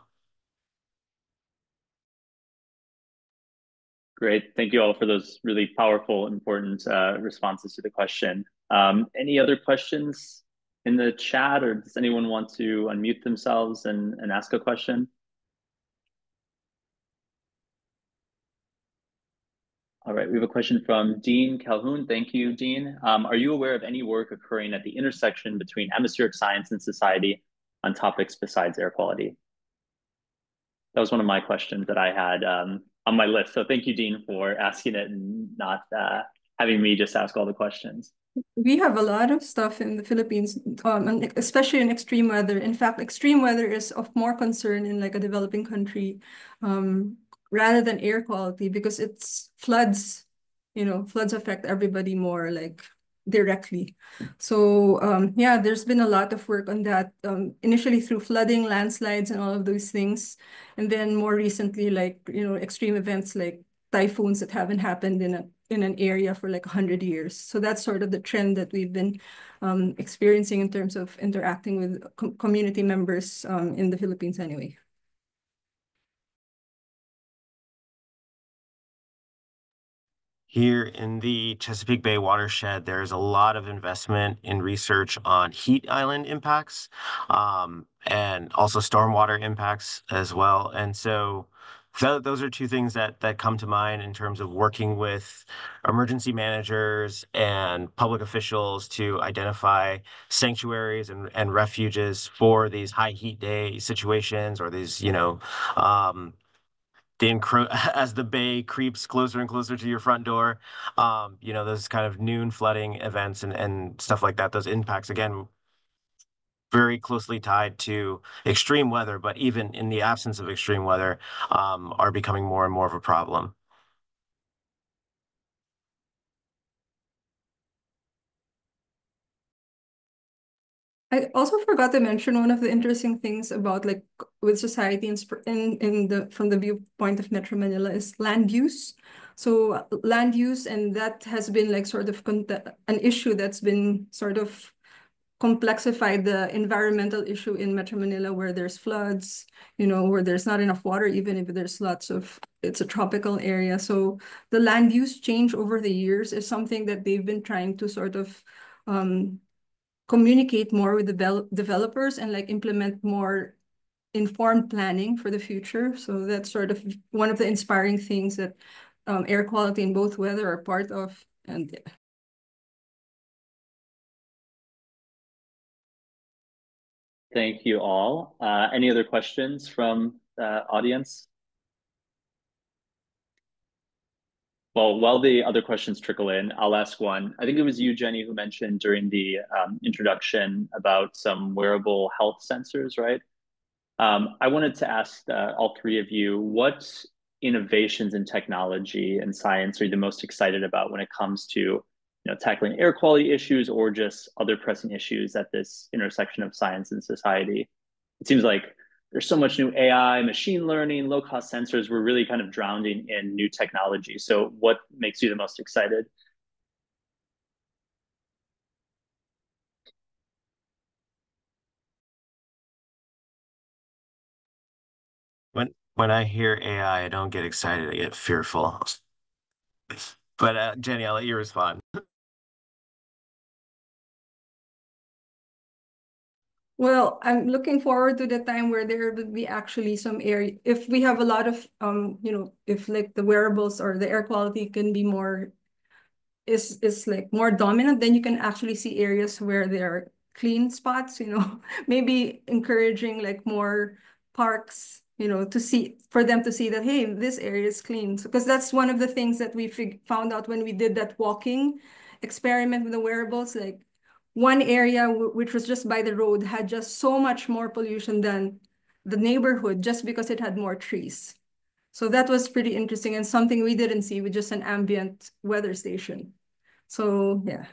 Great. Thank you all for those really powerful, important responses to the question. Any other questions in the chat, or does anyone want to unmute themselves and ask a question? All right, we have a question from Dean Calhoun. Thank you, Dean. Are you aware of any work occurring at the intersection between atmospheric science and society on topics besides air quality? That was one of my questions that I had on my list. So thank you, Dean, for asking it and not having me just ask all the questions. We have a lot of stuff in the Philippines, and especially in extreme weather. In fact, extreme weather is of more concern in like a developing country, rather than air quality, because it's floods. Floods affect everybody more like directly. So yeah, there's been a lot of work on that. Initially through flooding, landslides, and all of those things, and then more recently, like extreme events like typhoons that haven't happened in an area for like 100 years. So that's sort of the trend that we've been experiencing in terms of interacting with community members in the Philippines anyway. Here in the Chesapeake Bay watershed, there's a lot of investment in research on heat island impacts, and also stormwater impacts as well. And so those are two things that come to mind in terms of working with emergency managers and public officials to identify sanctuaries and refuges for these high heat day situations, or these, as the bay creeps closer and closer to your front door, those kind of noon flooding events and stuff like that, those impacts, again, very closely tied to extreme weather, but even in the absence of extreme weather, are becoming more and more of a problem. I also forgot to mention one of the interesting things about like with society in the from the viewpoint of Metro Manila is land use. So land use, and that has been like sort of an issue that's been sort of complexified the environmental issue in Metro Manila, where there's floods, where there's not enough water, even if there's lots of, it's a tropical area. So the land use change over the years is something that they've been trying to sort of communicate more with the developers and like implement more informed planning for the future. So that's sort of one of the inspiring things that air quality and both weather are part of. And yeah. Thank you all. Any other questions from the audience? Well, while the other questions trickle in, I'll ask one. I think it was you, Jenny, who mentioned during the introduction about some wearable health sensors, right? I wanted to ask all three of you, what innovations in technology and science are you the most excited about when it comes to tackling air quality issues or just other pressing issues at this intersection of science and society? It seems like there's so much new AI, machine learning, low-cost sensors. We're really kind of drowning in new technology. So what makes you the most excited? When I hear AI, I don't get excited, I get fearful. But Jenny, I'll let you respond. Well, I'm looking forward to the time where there will be actually some area, if we have a lot of, if like the wearables or the air quality can be more, is like more dominant, then you can actually see areas where there are clean spots, maybe encouraging like more parks, for them to see that, hey, this area is clean. So, because that's one of the things that we found out when we did that walking experiment with the wearables, like one area which was just by the road had just so much more pollution than the neighborhood just because it had more trees. So that was pretty interesting and something we didn't see with just an ambient weather station. So yeah.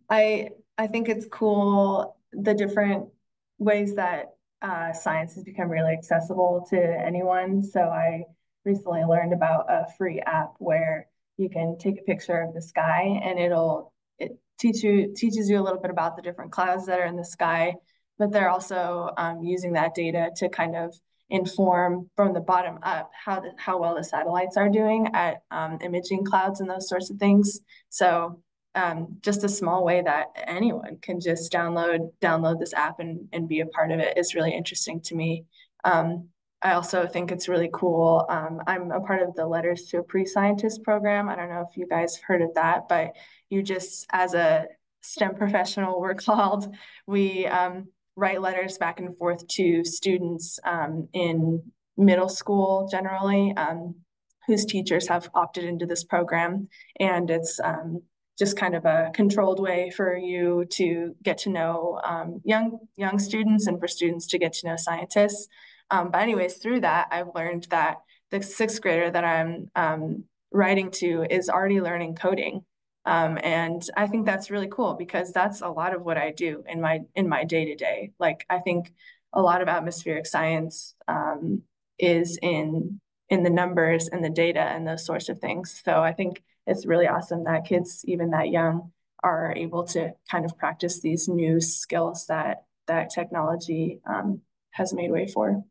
I think it's cool the different ways that science has become really accessible to anyone. So I recently learned about a free app where you can take a picture of the sky and it teaches you a little bit about the different clouds that are in the sky, but they're also using that data to kind of inform from the bottom up how well the satellites are doing at imaging clouds and those sorts of things. So just a small way that anyone can just download this app and be a part of it is really interesting to me. I also think it's really cool. I'm a part of the Letters to a Pre-Scientist program. I don't know if you guys have heard of that, but you just, as a STEM professional, we're called, we write letters back and forth to students in middle school generally, whose teachers have opted into this program. And it's just kind of a controlled way for you to get to know young students and for students to get to know scientists. But anyways, through that, I've learned that the sixth grader that I'm writing to is already learning coding. And I think that's really cool because that's a lot of what I do in my day-to-day. Like I think a lot of atmospheric science is in the numbers and the data and those sorts of things. So I think it's really awesome that kids, even that young, are able to kind of practice these new skills that technology has made way for.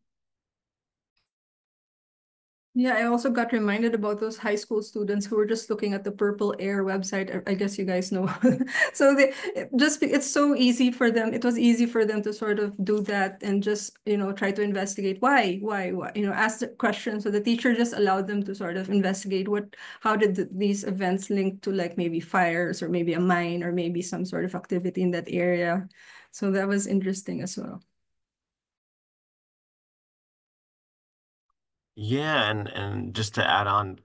Yeah, I also got reminded about those high school students who were just looking at the Purple Air website. I guess you guys know. So it's so easy for them. It was easy for them to sort of do that and just, try to investigate why, ask the question. So the teacher just allowed them to sort of investigate how did these events link to like maybe fires or maybe a mine or maybe some sort of activity in that area. So that was interesting as well. Yeah, and just to add on,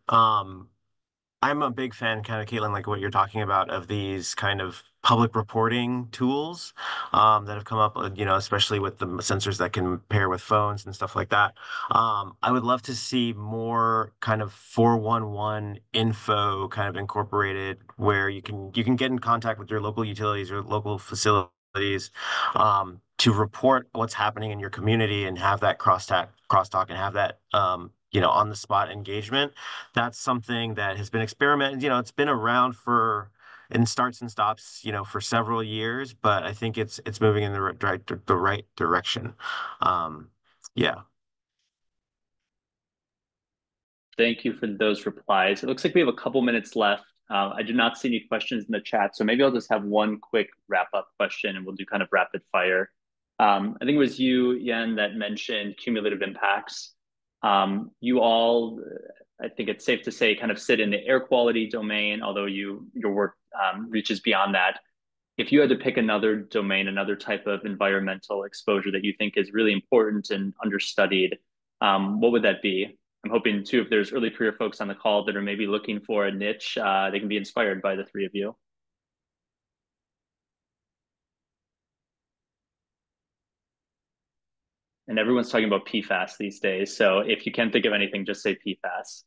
I'm a big fan, kind of, Caitlin, like what you're talking about, of these kind of public reporting tools that have come up, especially with the sensors that can pair with phones and stuff like that. I would love to see more kind of 411 info kind of incorporated where you can get in contact with your local utilities or local facilities to report what's happening in your community and have that crosstalk and have that on the spot engagement. That's something that has been experimented. It's been around in starts and stops, for several years, but I think it's moving in the right direction. Yeah. Thank you for those replies. It looks like we have a couple minutes left. I did not see any questions in the chat, so maybe I'll just have one quick wrap-up question, and we'll do kind of rapid fire. I think it was you, Yen, that mentioned cumulative impacts. You all, I think it's safe to say, kind of sit in the air quality domain, although your work reaches beyond that. If you had to pick another domain, another type of environmental exposure that you think is really important and understudied, what would that be? I'm hoping too, if there's early career folks on the call that are maybe looking for a niche, they can be inspired by the three of you. And everyone's talking about PFAS these days. So if you can't think of anything, just say PFAS.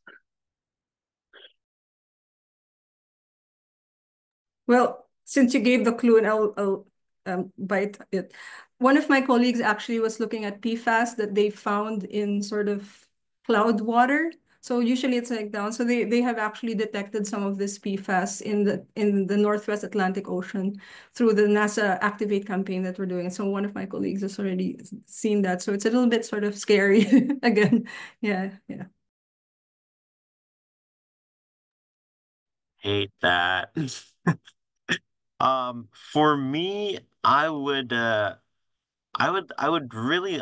Well, since you gave the clue, and I'll bite it. One of my colleagues actually was looking at PFAS that they found in sort of cloud water. So usually it's like down. So they have actually detected some of this PFAS in the Northwest Atlantic Ocean through the NASA Activate campaign that we're doing. So one of my colleagues has already seen that. So it's a little bit sort of scary again. Yeah. Hate that. For me, I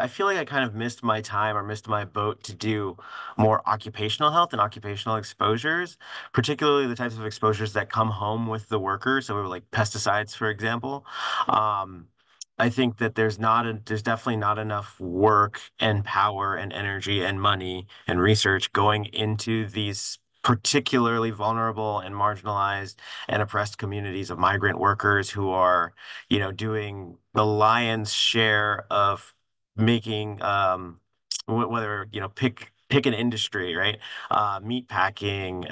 feel like I kind of missed my time or missed my boat to do more occupational health and occupational exposures, particularly the types of exposures that come home with the worker. So like pesticides, for example. I think that there's definitely not enough work and power and energy and money and research going into these particularly vulnerable and marginalized and oppressed communities of migrant workers who are doing the lion's share of making whether pick an industry, right? Meat packing,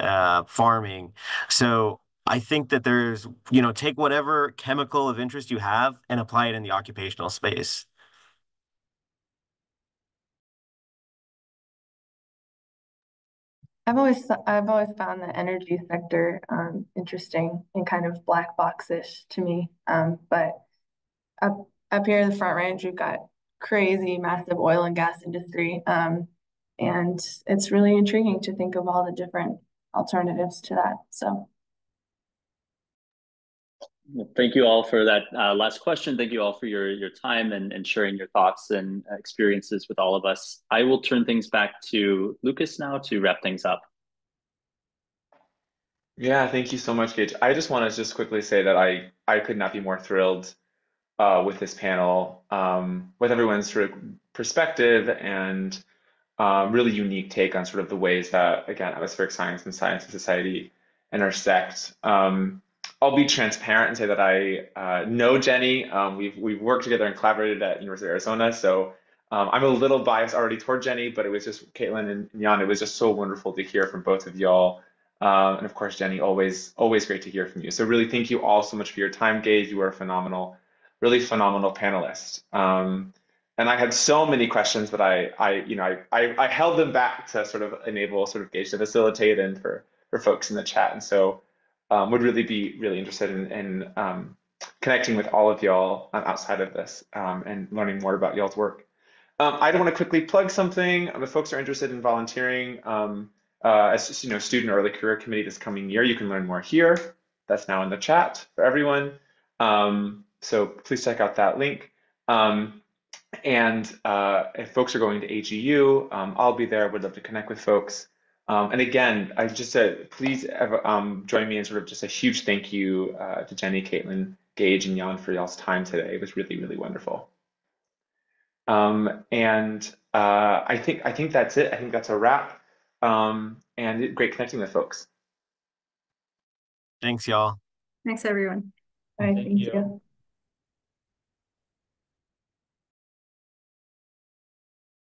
farming. So I think that there's, take whatever chemical of interest you have and apply it in the occupational space. I've always found the energy sector interesting and kind of black box-ish to me. But up here in the Front Range, we've got crazy massive oil and gas industry. And it's really intriguing to think of all the different alternatives to that. So well, thank you all for that last question. Thank you all for your time and sharing your thoughts and experiences with all of us. I will turn things back to Lucas now to wrap things up. Yeah, thank you so much, Gage. I just want to just quickly say that I could not be more thrilled with this panel, with everyone's sort of perspective and really unique take on sort of the ways that, again, atmospheric science and science and society intersect. I'll be transparent and say that I know Jenny. We've worked together and collaborated at University of Arizona, so I'm a little biased already toward Jenny, but it was just Caitlin and Jan. It was just so wonderful to hear from both of y'all. And of course, Jenny, always great to hear from you. So really, thank you all so much for your time, Gage. You were a phenomenal, really phenomenal panelist. And I had so many questions, but I held them back to sort of enable sort of Gage to facilitate and for folks in the chat. And so would really be really interested in connecting with all of y'all outside of this and learning more about y'all's work. I don't want to quickly plug something. If folks are interested in volunteering as student or early career committee this coming year, you can learn more here. That's now in the chat for everyone. So please check out that link. And if folks are going to AGU, I'll be there. Would love to connect with folks. And again, I just said, please join me in sort of just a huge thank you to Jenny, Caitlin, Gage, and Jan for y'all's time today. It was really, really wonderful. And I think that's it. I think that's a wrap. And great connecting with folks. Thanks, y'all. Thanks, everyone. All right, Thank thank you. you.